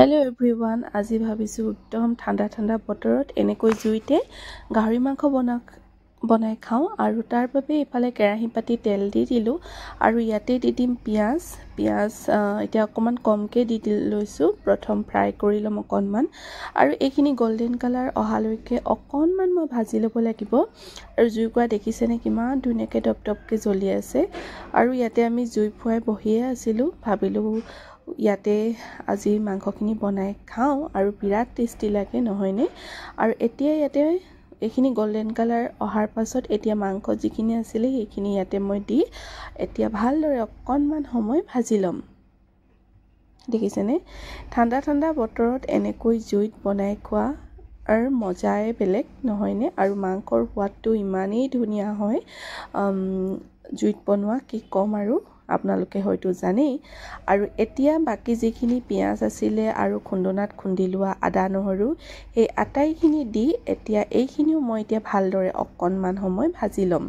hello everyone আজি ভাবিছো একদম ঠাণ্ডা ঠাণ্ডা বতৰত এনেকৈ জুইতে গাহৰি মাংস বনাই খাও আৰু তাৰ বাবে ইফালে কেৰাহী পাতি তেল দি দিলো আৰু ইয়াতে দি দিম পিয়াজ এতিয়া অকমান কমকে দি লৈছো প্ৰথম ফ্ৰাই কৰি লম অকনমান আৰু এইখিনি গোল্ডেন কালাৰ অহালৈকে অকনমান মই ভাজি লব লাগিব আৰু জুইকুৰা দেখিছেনে কিমান ধুনীয়াকৈ টপটপকে জ্বলি আছে আৰু ইয়াতে আমি জুই ফুৱাই বহিয়ে আছিলো ভাবিলো ইয়াতে আজি মাংসখিনি বনাই খাও আৰু বিৰাট টেস্টি লাগে নহয়নে আৰু এতিয়া ইয়াতে এইখিনি গোল্ডেন কালাৰ অহাৰ পাছত এতিয়া মাংস যিখিনি আছিল সেইখিনি ইয়াতে মই দি এতিয়া ভালদৰে অকনমান সময় ভাজি লম দেখিছেনে ঠাণ্ডা ঠাণ্ডা বতৰত এনেকৈ জুইত বনাই খোৱা আৰু মজাই বেলেগ নহয়নে আৰু মাংসৰ সোৱাদটো ইমানেই ধুনীয়া হয় জুইত বনোৱা কি কম আৰু আপোনালোকে হয়তো জানেই আৰু এতিয়া বাকি যিখিনি পিয়াজ আছিল আৰু খুন্দনাত খুন্দি লোৱা আদা নহৰু এই আটাইখিনি দি এতিয়া এইখিনিও মই এতিয়া ভালদৰে অকনমান সময় ভাজি লম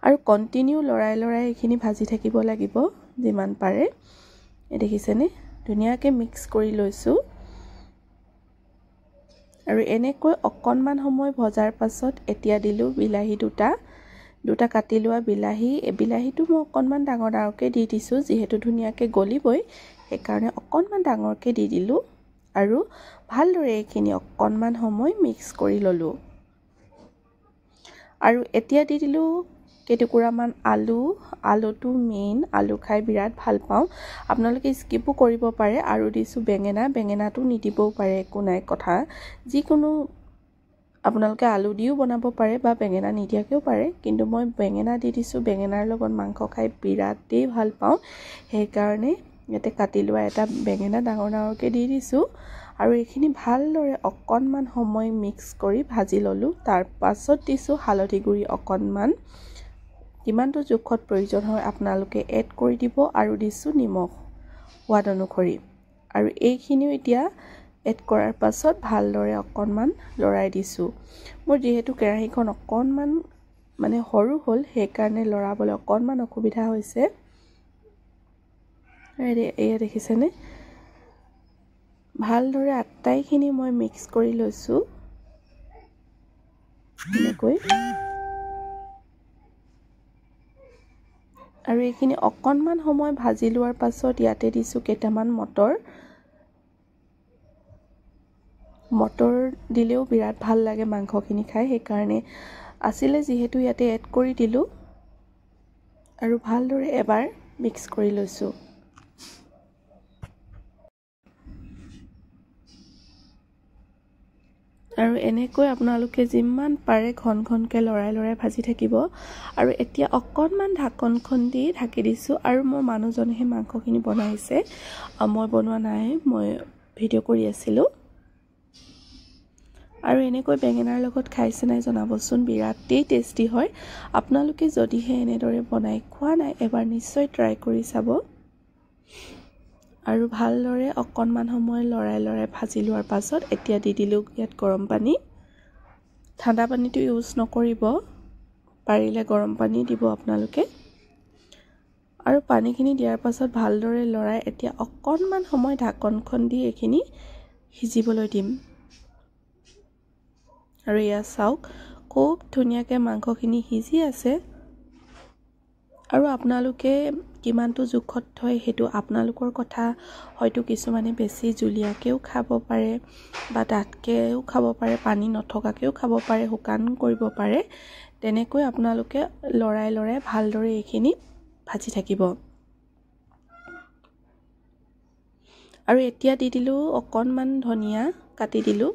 আৰু কন্টিনিউ লৰাই এইখিনি ভাজি থাকিব লাগিব যিমান পাৰে দেখিছেনে ধুনীয়াকৈ মিক্স কৰি লৈছো আৰু এনেকৈ অকনমান সময় ভজাৰ পাছত এতিয়া দিলো বিলাহী দুটা কাটি লোৱা বিলাহীটো মই অকনমান ডাঙৰকে দি দিছো যেহেতু ধুনীয়াকৈ গলিবই সেই কাৰণে অকনমান ডাঙৰকে দি দিলো আৰু ভালদৰে এইখিনি অকনমান সময় মিক্স কৰি ললো আৰু এতিয়া দি দিলো কেটুকুৰামান আলুটো মেইন আলু খাই বিৰাট ভাল পাওঁ আপোনালোকে স্কিপো কৰিব পাৰে আৰু দিছো বেঙেনাটো নিদিবও পাৰে একো নাই কথা যিকোনো আপোনালোকে আলু দিও বনাব পাৰে বা বেঙেনা নিদিয়াকেও পাৰে কিন্তু মই বেঙেনা দি দিছো বেঙেনাৰ লগত মাংস খাই বিৰাটেই ভাল পাওঁ সেই কাৰণে ইয়াতে কাটি লোৱা এটা বেঙেনা ডাঙৰকে দি দিছো আৰু এইখিনি ভালদৰে অকনমান সময় মিক্স কৰি ভাজি ললো তাৰ পাছত দিছো হালধি গুৰি অকনমান কিমানটো জোখত প্ৰয়োজন হয় আপোনালোকে এড কৰি দিব আৰু দিছো নিমখ সোৱাদ অনুসৰি আৰু এইখিনিও এতিয়া এড কৰাৰ পাছত ভালদৰে অকনমান লৰাই দিছো মোৰ যেহেতু কেৰাহীখন অকনমান মানে সৰু হল সেই কাৰণে লৰাবলৈ অকনমান অসুবিধা হৈছে এয়া দেখিছেনে ভালদৰে আটাইখিনি মই মিক্স কৰি লৈছো এনেকৈ আৰু এইখিনি অকনমান সময় ভাজি লোৱাৰ পাছত ইয়াতে দিছো কেইটামান মটৰ দিলেও বিৰাট ভাল লাগে মাংসখিনি খাই সেই কাৰণে আছিল যেহেতু ইয়াতে এড কৰি দিলো আৰু ভালদৰে এবাৰ মিক্স কৰি লৈছো আৰু এনেকৈ আপোনালোকে যিমান পাৰে ঘনকে লৰাই ভাজি থাকিব আৰু এতিয়া অকনমান ঢাকনখন দি ঢাকি দিছো আৰু মোৰ মানুহজনেহে মাংসখিনি বনাইছে মই বনোৱা নাই মই ভিডিঅ' কৰি আছিলো আৰু এনেকৈ বেঙেনাৰ লগত খাইছে নাই জনাবচোন বিৰাটেই টেস্টি হয় আপোনালোকে যদিহে এনেদৰে বনাই খোৱা নাই এবাৰ নিশ্চয় ট্ৰাই কৰি চাব আৰু ভালদৰে অকনমান সময় লৰাই ভাজি লোৱাৰ পাছত এতিয়া দি দিলো ইয়াত গৰম পানী ঠাণ্ডা পানীটো ইউজ নকৰিব পাৰিলে গৰম পানী দিব আপোনালোকে আৰু পানীখিনি দিয়াৰ পাছত ভালদৰে লৰাই এতিয়া অকনমান সময় ঢাকনখন দি এইখিনি সিজিবলৈ দিম আৰু ইয়া চাওক খুব ধুনীয়াকৈ মাংসখিনি সিজি আছে আৰু আপোনালোকে কিমানটো জোখত থয় হেতু আপোনালোকৰ কথা হয়তো কিছুমানে বেছি জুলীয়াকেও খাব পাৰে বা ডাঠকেও খাব পাৰে পানী নথকাকেও খাব পাৰে শুকান কৰিব পাৰে তেনেকৈ আপোনালোকে লৰাই ভালদৰে এইখিনি ভাজি থাকিব আৰু এতিয়া দি দিলো অকনমান ধনিয়া কাটি দিলো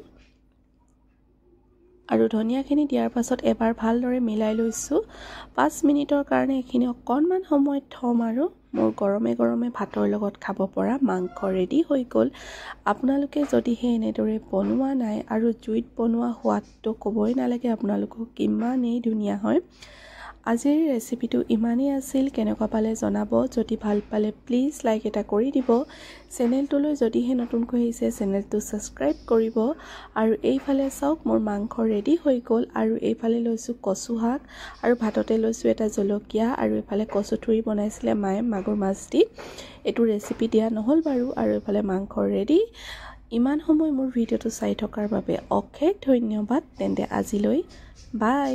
আৰু ধনিয়াখিনি দিয়াৰ পাছত এবাৰ ভালদৰে মিলাই লৈছো 5 মিনিটৰ কাৰণে এইখিনি অকনমান সময় থম আৰু মোৰ গৰমে ভাতৰ লগত খাব পৰা মাংস ৰেডি হৈ গল আপোনালোকে যদিহে এনেদৰে বনোৱা নাই আৰু জুইত বনোৱা সোৱাদটো ক'বই নালাগে আপোনালোকক কিমানেই ধুনীয়া হয় আজিৰ ৰেচিপিটো ইমানেই আছিল কেনেকুৱা পালে জনাব যদি ভাল পালে প্লিজ লাইক এটা কৰি দিব চেনেলটোলৈ যদিহে নতুনকৈ আহিছে চেনেলটো সাবস্ক্ৰাইব কৰিব আৰু এইফালে চাওক মোৰ মাংস ৰেডি হৈ গ'ল আৰু এইফালে লৈছোঁ কচু শাক আৰু ভাততে লৈছোঁ এটা জলকীয়া আৰু এইফালে কচুথুৰি বনাইছিলে মায়ে মাগুৰ মাছ দি এইটো ৰেচিপি দিয়া নহ'ল বাৰু আৰু এইফালে মাংস ৰেডি ইমান সময় মোৰ ভিডিঅ'টো চাই থকাৰ বাবে অশেষ ধন্যবাদ তেন্তে আজিলৈ বাই